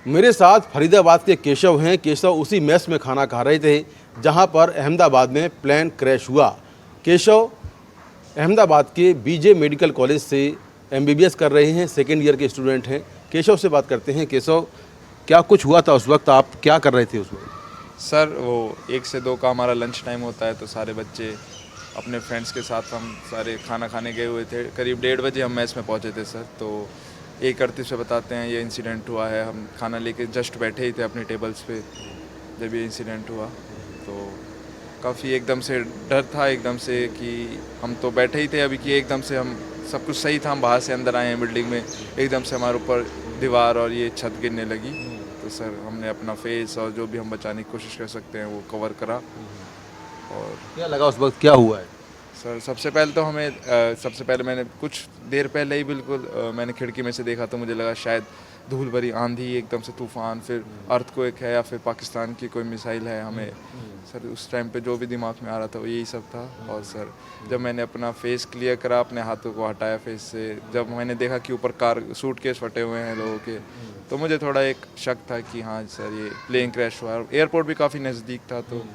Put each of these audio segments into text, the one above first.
मेरे साथ फरीदाबाद के केशव हैं। केशव उसी मेस में खाना खा रहे थे जहां पर अहमदाबाद में प्लेन क्रैश हुआ। केशव अहमदाबाद के बीजे मेडिकल कॉलेज से एमबीबीएस कर रहे हैं, सेकेंड ईयर के स्टूडेंट हैं। केशव से बात करते हैं। केशव, क्या कुछ हुआ था उस वक्त, आप क्या कर रहे थे उस वक्त? सर वो 1 से 2 का हमारा लंच टाइम होता है, तो सारे बच्चे अपने फ्रेंड्स के साथ हम सारे खाना खाने गए हुए थे। करीब 1:30 बजे हम मैस में पहुंचे थे सर। तो 1:38 से बताते हैं ये इंसिडेंट हुआ है। हम खाना लेके जस्ट बैठे ही थे अपने टेबल्स पे जब ये इंसिडेंट हुआ। तो काफ़ी एकदम से डर था, एकदम से कि हम तो बैठे ही थे अभी कि एकदम से हम सब कुछ सही था, हम बाहर से अंदर आए हैं बिल्डिंग में, एकदम से हमारे ऊपर दीवार और ये छत गिरने लगी। तो सर हमने अपना फेस और जो भी हम बचाने की कोशिश कर सकते हैं वो कवर करा। और क्या लगा उस वक्त, क्या हुआ है? सर सबसे पहले तो सबसे पहले मैंने कुछ देर पहले ही बिल्कुल मैंने खिड़की में से देखा तो मुझे लगा शायद धूल भरी आंधी, एकदम से तूफान, फिर अर्थक्वेक है या फिर पाकिस्तान की कोई मिसाइल है हमें। सर उस टाइम पे जो भी दिमाग में आ रहा था वो यही सब था। और सर जब मैंने अपना फेस क्लियर करा, अपने हाथों को हटाया फेस से, जब मैंने देखा कि ऊपर कार सूटकेस फटे हुए हैं लोगों के, तो मुझे थोड़ा एक शक था कि हाँ सर ये प्लेन क्रैश हुआ है। एयरपोर्ट भी काफ़ी नज़दीक था तो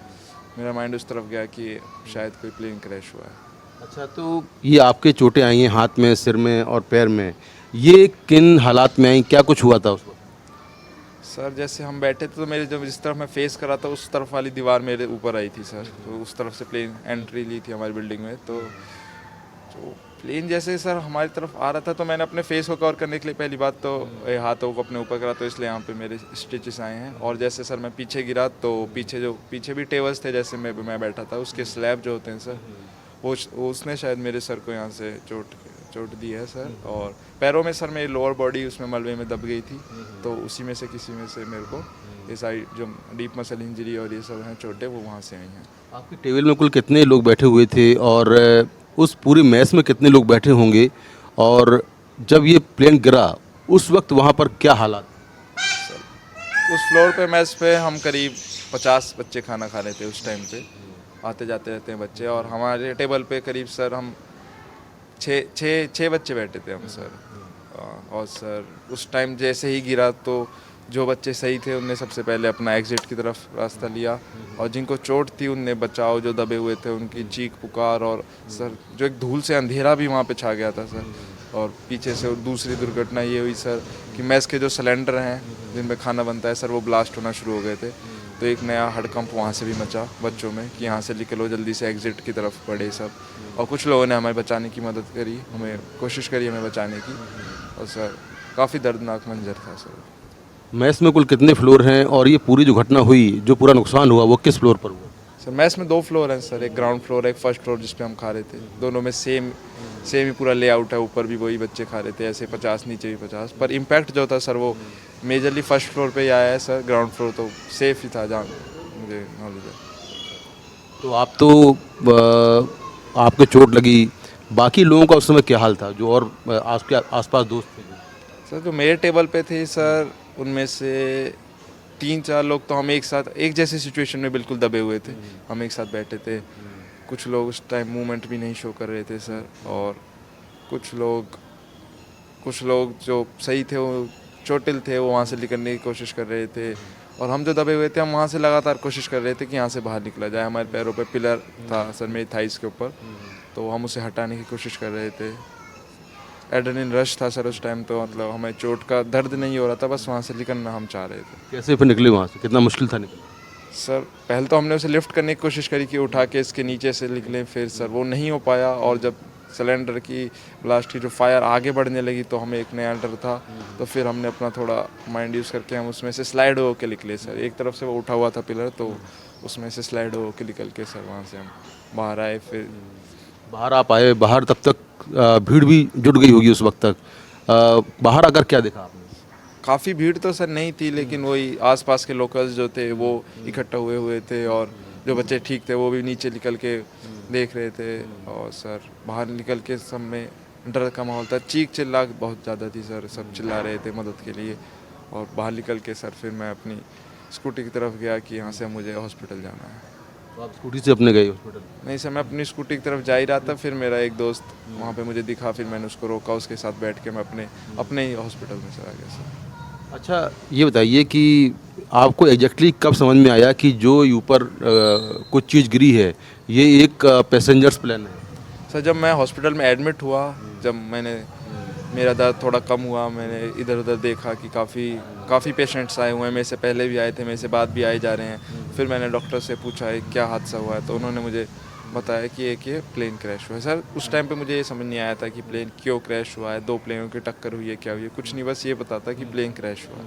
मेरा माइंड उस तरफ गया कि शायद कोई प्लेन क्रैश हुआ है। अच्छा, तो ये आपके चोटें आई हैं हाथ में, सिर में और पैर में, ये किन हालात में आई, क्या कुछ हुआ था उस वक्त? सर जैसे हम बैठे थे तो मेरे जब जिस तरफ मैं फेस करा था उस तरफ वाली दीवार मेरे ऊपर आई थी सर। तो उस तरफ से प्लेन एंट्री ली थी हमारी बिल्डिंग में। तो जो प्लेन जैसे सर हमारी तरफ आ रहा था तो मैंने अपने फेस को कवर करने के लिए पहली बात तो हाथों को अपने ऊपर करा, तो इसलिए यहाँ पे मेरे स्टिचेस आए हैं। और जैसे सर मैं पीछे गिरा तो पीछे भी टेबल्स थे जैसे मैं बैठा था, उसके स्लैब जो होते हैं सर वो उसने शायद मेरे सर को यहाँ से चोट दी है सर। और पैरों में सर मेरी लोअर बॉडी उसमें मलबे में दब गई थी, तो उसी में से किसी में से मेरे को ये साइड जो डीप मसल इंजरी और ये सब हैं चोटें वो वहाँ से आई हैं। आपके टेबल में कुल कितने लोग बैठे हुए थे और उस पूरी मैस में कितने लोग बैठे होंगे, और जब ये प्लेन गिरा उस वक्त वहाँ पर क्या हालात? उस फ्लोर पे मेस पे हम करीब 50 बच्चे खाना खा रहे थे उस टाइम पे। आते जाते रहते हैं बच्चे, और हमारे टेबल पे करीब सर हम छः बच्चे बैठे थे हम सर। और सर उस टाइम जैसे ही गिरा तो जो बच्चे सही थे उनने सबसे पहले अपना एग्जिट की तरफ रास्ता लिया, और जिनको चोट थी उनने बचाओ, जो दबे हुए थे उनकी चीख पुकार। और सर जो एक धूल से अंधेरा भी वहाँ पे छा गया था सर। और पीछे से दूसरी दुर्घटना ये हुई सर कि मैस के जो सिलेंडर हैं जिनमें खाना बनता है सर वो ब्लास्ट होना शुरू हो गए थे। तो एक नया हड़कंप वहाँ से भी मचा बच्चों में कि यहाँ से निकलो, जल्दी से एग्जिट की तरफ बढ़े सब। और कुछ लोगों ने हमें बचाने की मदद करी, हमें कोशिश करी हमें बचाने की। और सर काफ़ी दर्दनाक मंजर था सर। मैस में कुल कितने फ्लोर हैं, और ये पूरी जो घटना हुई, जो पूरा नुकसान हुआ, वो किस फ्लोर पर हुआ? सर मैस में 2 फ्लोर हैं सर, एक ग्राउंड फ्लोर एक फर्स्ट फ्लोर जिस पे हम खा रहे थे। दोनों में सेम ही पूरा लेआउट है, ऊपर भी वही बच्चे खा रहे थे, ऐसे 50 नीचे भी 50। पर इम्पैक्ट जो था सर वो मेजरली फर्स्ट फ्लोर पे ही आया है सर। ग्राउंड फ्लोर तो सेफ ही था जहाँ मुझे नॉलेज है। तो आप तो आपके चोट लगी, बाकी लोगों का उस समय क्या हाल था, जो और आपके आसपास दोस्त थे? सर जो मेरे टेबल पे थे सर उनमें से 3-4 लोग तो हम एक साथ एक जैसी सिचुएशन में बिल्कुल दबे हुए थे, हम एक साथ बैठे थे। कुछ लोग उस टाइम मूवमेंट भी नहीं शो कर रहे थे सर। और कुछ लोग जो सही थे वो चोटिल थे, वो वहाँ से निकलने की कोशिश कर रहे थे। और हम जो दबे हुए थे हम वहाँ से लगातार कोशिश कर रहे थे कि यहाँ से बाहर निकला जाए। हमारे पैरों पे पिलर था सर मेरी थाइस के ऊपर, तो हम उसे हटाने की कोशिश कर रहे थे। एड्रेनलिन रश था सर उस टाइम, तो मतलब हमें चोट का दर्द नहीं हो रहा था, बस वहाँ से निकलना हम चाह रहे थे। कैसे फिर निकले वहाँ से, कितना मुश्किल था निकलना? सर पहले तो हमने उसे लिफ्ट करने की कोशिश करी कि उठा के इसके नीचे से निकलें, फिर सर वो नहीं हो पाया। और जब सिलेंडर की ब्लास्ट की जो फायर आगे बढ़ने लगी तो हमें एक नया डर था, तो फिर हमने अपना थोड़ा माइंड यूज़ करके हम उसमें से स्लाइड हो के निकले सर। एक तरफ से वो उठा हुआ था पिलर, तो उसमें से स्लाइड हो के निकल के सर वहाँ से हम बाहर आए। फिर बाहर आप आए, बाहर तब तक भीड़ भी जुट गई होगी उस वक्त तक। बाहर आकर क्या देखा आपने? काफ़ी भीड़ तो सर नहीं थी, लेकिन वही आसपास के लोकल्स जो थे वो इकट्ठा हुए हुए थे, और जो बच्चे ठीक थे वो भी नीचे निकल के देख रहे थे। और सर बाहर निकल के सब में डर का माहौल था, चीख चिल्ला बहुत ज़्यादा थी सर, सब चिल्ला रहे थे मदद के लिए। और बाहर निकल के सर फिर मैं अपनी स्कूटी की तरफ गया कि यहाँ से मुझे हॉस्पिटल जाना है। तो आप स्कूटी से अपने गए हॉस्पिटल? नहीं सर, मैं अपनी स्कूटी की तरफ जा ही रहा था, फिर मेरा एक दोस्त वहाँ पे मुझे दिखा, फिर मैंने उसको रोका, उसके साथ बैठ के मैं अपने ही हॉस्पिटल में चला गया सर। अच्छा, ये बताइए कि आपको एग्जैक्टली कब समझ में आया कि जो ऊपर कुछ चीज़ गिरी है, ये एक पैसेंजर्स प्लेन है? सर जब मैं हॉस्पिटल में एडमिट हुआ, जब मैंने मेरा दर्द थोड़ा कम हुआ, मैंने इधर उधर देखा कि काफ़ी पेशेंट्स आए हुए हैं, मेरे से पहले भी आए थे, मेरे से बाद भी आए जा रहे हैं। फिर मैंने डॉक्टर से पूछा है क्या हादसा हुआ है, तो उन्होंने मुझे बताया कि एक ये प्लेन क्रैश हुआ है। सर उस टाइम पे मुझे ये समझ नहीं आया था कि प्लेन क्यों क्रैश हुआ है, 2 प्लेनों की टक्कर हुई है, क्या हुई है, कुछ नहीं, बस ये पता था कि प्लेन क्रैश हुआ है।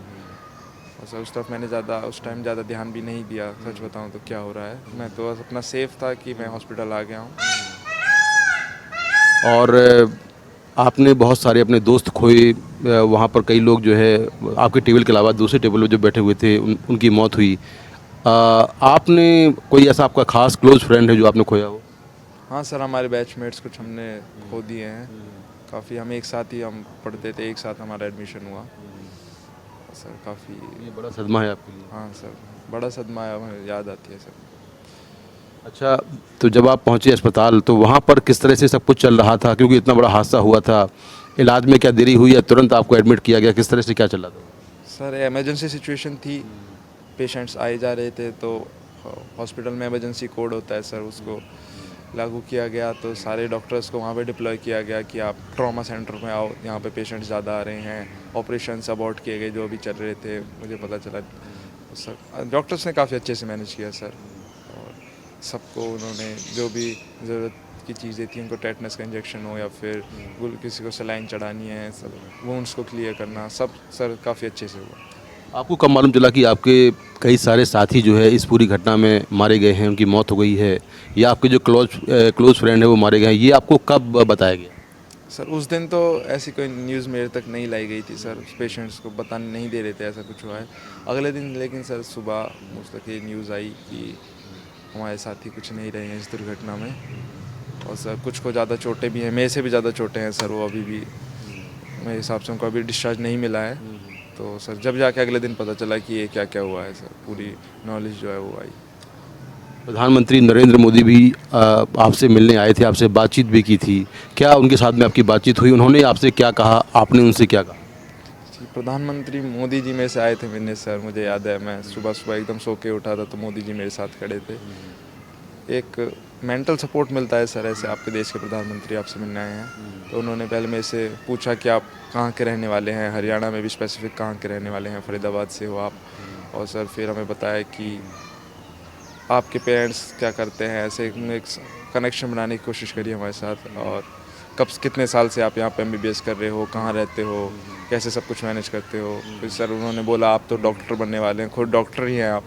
और सर उस तरफ मैंने उस टाइम ज़्यादा ध्यान भी नहीं दिया, सच बताऊँ तो क्या हो रहा है। मैं तो बस अपना सेफ था कि मैं हॉस्पिटल आ गया हूँ। और आपने बहुत सारे अपने दोस्त खोए, वहाँ पर कई लोग जो है आपके टेबल के अलावा दूसरे टेबल पे जो बैठे हुए थे उनकी मौत हुई। आपने कोई ऐसा आपका खास क्लोज फ्रेंड है जो आपने खोया हो? हाँ सर, हमारे बैचमेट्स कुछ हमने खो दिए हैं। काफ़ी हम एक साथ ही हम पढ़ते थे, एक साथ हमारा एडमिशन हुआ। सर काफ़ी, ये बड़ा सदमा है आपके लिए। हाँ सर, बड़ा सदमा है, हमें याद आती है सर। अच्छा, तो जब आप पहुँचे अस्पताल तो वहाँ पर किस तरह से सब कुछ चल रहा था, क्योंकि इतना बड़ा हादसा हुआ था? इलाज में क्या देरी हुई या तुरंत आपको एडमिट किया गया, किस तरह से क्या चल रहा था? सर इमरजेंसी सिचुएशन थी, पेशेंट्स आए जा रहे थे, तो हॉस्पिटल में इमरजेंसी कोड होता है सर, उसको लागू किया गया। तो सारे डॉक्टर्स को वहाँ पे डिप्लॉय किया गया कि आप ट्रॉमा सेंटर में आओ, यहाँ पे पेशेंट्स ज़्यादा आ रहे हैं। ऑपरेशंस अबॉर्ट किए गए जो अभी चल रहे थे, मुझे पता चला। सर डॉक्टर्स ने काफ़ी अच्छे से मैनेज किया सर, और सबको उन्होंने जो भी ज़रूरत की चीज़ें थी, उनको टेटनस का इंजेक्शन हो या फिर किसी को सलाइन चढ़ानी है, सब वुंड्स को क्लियर करना, सब सर काफ़ी अच्छे से हुआ। आपको कब मालूम चला कि आपके कई सारे साथी जो है इस पूरी घटना में मारे गए हैं, उनकी मौत हो गई है, या आपके जो क्लोज फ्रेंड है वो मारे गए हैं, ये आपको कब बताया गया? सर उस दिन तो ऐसी कोई न्यूज़ मेरे तक नहीं लाई गई थी सर, पेशेंट्स को बताने नहीं दे रहे थे ऐसा कुछ हुआ है। अगले दिन लेकिन सर सुबह मुझ तक ये न्यूज़ आई कि हमारे साथी कुछ नहीं रहे हैं इस दुर्घटना में, और सर कुछ को ज़्यादा चोटें भी हैं, मेरे से भी ज़्यादा चोटें हैं सर। वो अभी भी मेरे हिसाब से उनको अभी डिस्चार्ज नहीं मिला है। तो सर जब जाके अगले दिन पता चला कि ये क्या क्या हुआ है सर, पूरी नॉलेज जो है वो आई। प्रधानमंत्री नरेंद्र मोदी भी आपसे मिलने आए थे, आपसे बातचीत भी की थी, क्या उनके साथ में आपकी बातचीत हुई? उन्होंने आपसे क्या कहा, आपने उनसे क्या कहा? जी, प्रधानमंत्री मोदी जी मेरे से आए थे मिलने सर, मुझे याद है। मैं सुबह सुबह एकदम सो के उठा था तो मोदी जी मेरे साथ खड़े थे। एक मेंटल सपोर्ट मिलता है सर, ऐसे आपके देश के प्रधानमंत्री आपसे मिलने आए हैं। तो उन्होंने पहले मेरे से पूछा कि आप कहाँ के रहने वाले हैं, हरियाणा में भी स्पेसिफिक कहाँ के रहने वाले हैं, फरीदाबाद से हो आप। और सर फिर हमें बताया कि आपके पेरेंट्स क्या करते हैं, ऐसे एक कनेक्शन बनाने की कोशिश करी हमारे साथ। और कब कितने साल से आप यहाँ पे MBBS कर रहे हो, कहाँ रहते हो, कैसे सब कुछ मैनेज करते हो। फिर सर उन्होंने बोला आप तो डॉक्टर बनने वाले हैं, खुद डॉक्टर ही हैं आप,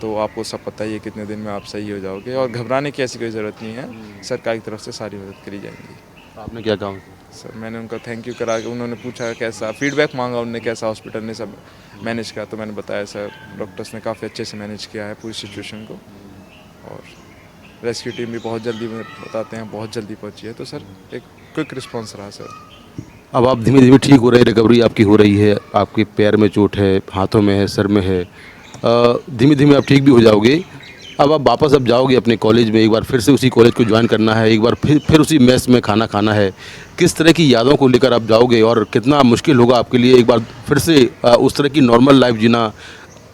तो आपको सब पता ही है कितने दिन में आप सही हो जाओगे, और घबराने की ऐसी कोई ज़रूरत नहीं है, सरकार की तरफ से सारी मदद करी जाएंगी। आपने क्या कहा उनसे? सर मैंने उनका थैंक यू करा, उन्होंने पूछा कैसा फीडबैक मांगा, उन्होंने कैसा हॉस्पिटल ने सब मैनेज किया, तो मैंने बताया सर डॉक्टर्स ने काफ़ी अच्छे से मैनेज किया है पूरी सिचुएशन को, और रेस्क्यू टीम भी बहुत जल्दी, बताते हैं बहुत जल्दी पहुंची है। तो सर एक क्विक रिस्पांस रहा सर। अब आप धीमे धीमे ठीक हो रहे हैं, रिकवरी आपकी हो रही है, आपके पैर में चोट है, हाथों में है, सर में है, धीमे धीमे आप ठीक भी हो जाओगे। अब आप वापस अब जाओगे अपने कॉलेज में, एक बार फिर से उसी कॉलेज को ज्वाइन करना है, एक बार फिर उसी मेस में खाना खाना है। किस तरह की यादों को लेकर आप जाओगे और कितना मुश्किल होगा आपके लिए एक बार फिर से उस तरह की नॉर्मल लाइफ जीना,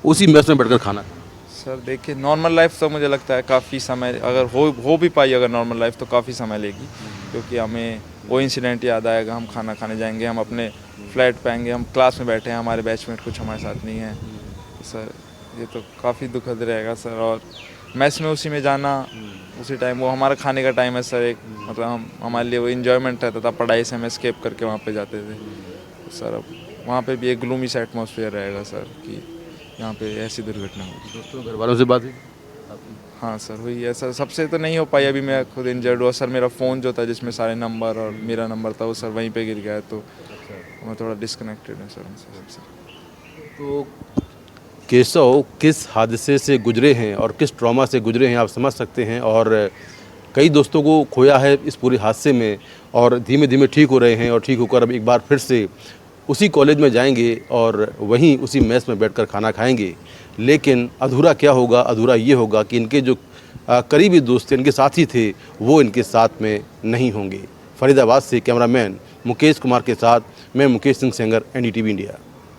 उसी मेस में बैठकर खाना? सर देखिए, नॉर्मल लाइफ तो मुझे लगता है काफ़ी समय, अगर हो भी पाई अगर नॉर्मल लाइफ, तो काफ़ी समय लेगी, क्योंकि हमें वो इंसिडेंट याद आएगा। हम खाना खाने जाएंगे, हम अपने फ्लैट पे आएंगे, हम क्लास में बैठे हैं, हमारे बैचमेट कुछ हमारे साथ नहीं है। सर ये तो काफ़ी दुखद रहेगा सर। और मैस में उसी में जाना, उसी टाइम वो हमारा खाने का टाइम है सर, एक मतलब हमारे लिए वो इन्जॉयमेंट रहता था, पढ़ाई से हम एस्केप करके वहाँ पे जाते थे। तो सर अब वहाँ पे भी एक ग्लूमी सा एटमॉस्फेयर रहेगा सर, कि यहाँ पे ऐसी दुर्घटना हुई। दोस्तों घर वालों से बात हुई? हाँ सर हुई है सर, सबसे तो नहीं हो पाई, अभी मैं खुद इंजर्ड हुआ सर। मेरा फ़ोन जो था जिसमें सारे नंबर और मेरा नंबर था, वो सर वहीं पे गिर गया है, तो मैं थोड़ा डिस्कनेक्टेड हूँ सर उनसे सबसे। तो केशव किस हादसे से गुजरे हैं और किस ट्रॉमा से गुजरे हैं आप समझ सकते हैं, और कई दोस्तों को खोया है इस पूरे हादसे में, और धीमे धीमे ठीक हो रहे हैं, और ठीक होकर अब एक बार फिर से उसी कॉलेज में जाएंगे और वहीं उसी मेस में बैठकर खाना खाएंगे। लेकिन अधूरा क्या होगा? अधूरा ये होगा कि इनके जो करीबी दोस्त थे, इनके साथी थे, वो इनके साथ में नहीं होंगे। फरीदाबाद से कैमरामैन मुकेश कुमार के साथ मैं मुकेश सिंह सेंगर, NDTV इंडिया।